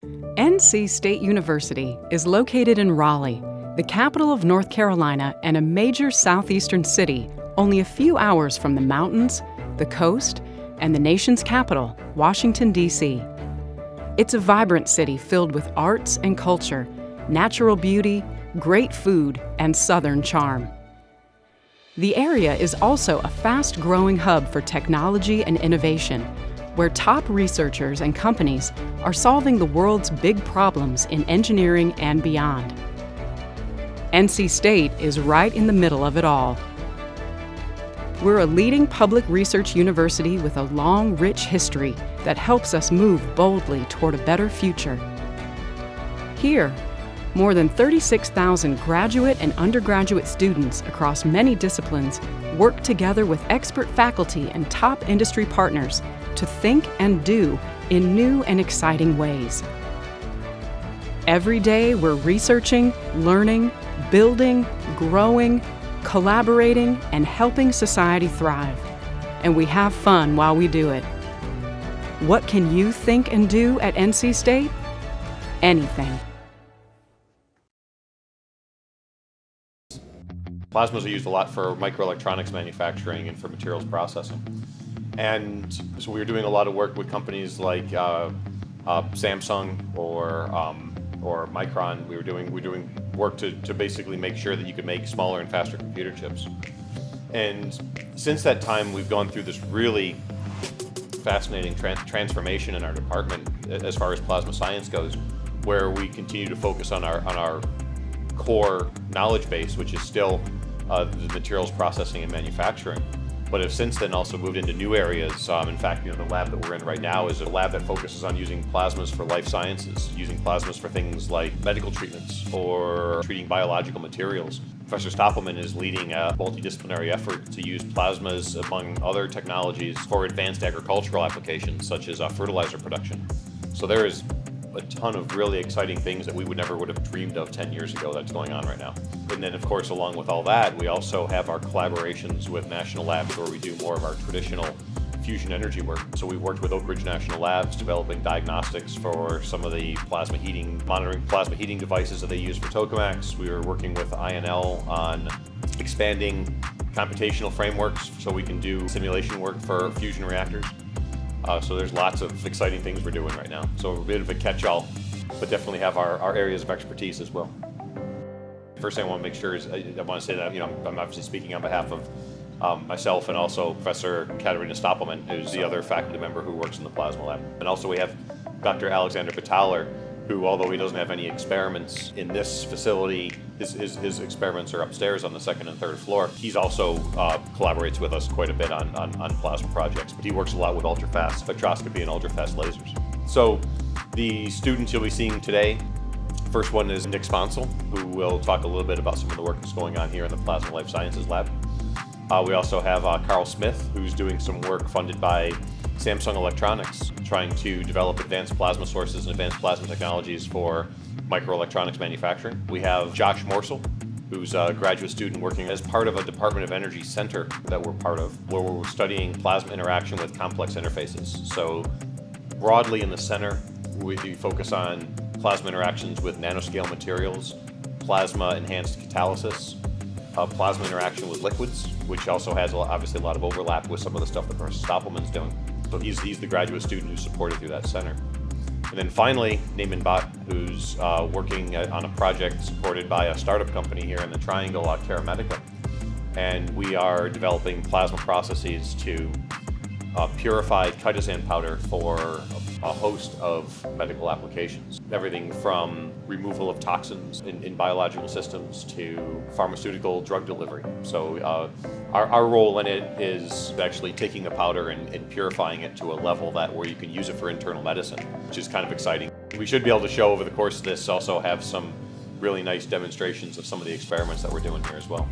NC State University is located in Raleigh, the capital of North Carolina and a major southeastern city only a few hours from the mountains, the coast, and the nation's capital, Washington, D.C. It's a vibrant city filled with arts and culture, natural beauty, great food, and southern charm. The area is also a fast-growing hub for technology and innovation, where top researchers and companies are solving the world's big problems in engineering and beyond. NC State is right in the middle of it all. We're a leading public research university with a long, rich history that helps us move boldly toward a better future. Here, more than 36,000 graduate and undergraduate students across many disciplines work together with expert faculty and top industry partners to think and do in new and exciting ways. Every day, we're researching, learning, building, growing, collaborating, and helping society thrive. And we have fun while we do it. What can you think and do at NC State? Anything. Plasmas are used a lot for microelectronics manufacturing and for materials processing. And so we were doing a lot of work with companies like Samsung or Micron. We were doing work to basically make sure that you could make smaller and faster computer chips. And since that time, we've gone through this really fascinating transformation in our department as far as plasma science goes, where we continue to focus on our core knowledge base, which is still the materials processing and manufacturing, but have since then also moved into new areas. In fact, the lab that we're in right now is a lab that focuses on using plasmas for life sciences, using plasmas for things like medical treatments or treating biological materials. Professor Stoppelman is leading a multidisciplinary effort to use plasmas, among other technologies, for advanced agricultural applications, such as fertilizer production. So there is a ton of really exciting things that we would have dreamed of 10 years ago that's going on right now. And then, of course, along with all that, we also have our collaborations with national labs where we do more of our traditional fusion energy work. So we've worked with Oak Ridge National Labs developing diagnostics for some of the monitoring plasma heating devices that they use for tokamaks. We were working with INL on expanding computational frameworks so we can do simulation work for fusion reactors. So there's lots of exciting things we're doing right now. So we're a bit of a catch-all, but definitely have our areas of expertise as well. First thing I want to make sure is I want to say that I'm obviously speaking on behalf of myself and also Professor Katerina Stoppelman, who's the other faculty member who works in the plasma lab. And also we have Dr. Alexander Bataler, who, although he doesn't have any experiments in this facility, his experiments are upstairs on the second and third floor. He's also collaborates with us quite a bit on plasma projects, but he works a lot with ultrafast spectroscopy and ultrafast lasers. So the students you'll be seeing today, first one is Nick Sponsel, who will talk a little bit about some of the work that's going on here in the Plasma Life Sciences Lab. We also have Carl Smith, who's doing some work funded by Samsung Electronics, trying to develop advanced plasma sources and advanced plasma technologies for microelectronics manufacturing. We have Josh Morsel, who's a graduate student working as part of a Department of Energy center that we're part of, where we're studying plasma interaction with complex interfaces. So broadly in the center, we focus on plasma interactions with nanoscale materials, plasma-enhanced catalysis, plasma interaction with liquids, which also has obviously a lot of overlap with some of the stuff that Professor Stoppelman's doing. So he's the graduate student who's supported through that center. And then finally, Naaman Bhatt, who's working on a project supported by a startup company here in the Triangle, Terra Medica. And we are developing plasma processes to purify chitosan powder for a host of medical applications. Everything from removal of toxins in biological systems to pharmaceutical drug delivery. So our role in it is actually taking the powder and purifying it to a level where you can use it for internal medicine, which is kind of exciting. We should be able to show over the course of this, also have some really nice demonstrations of some of the experiments that we're doing here as well.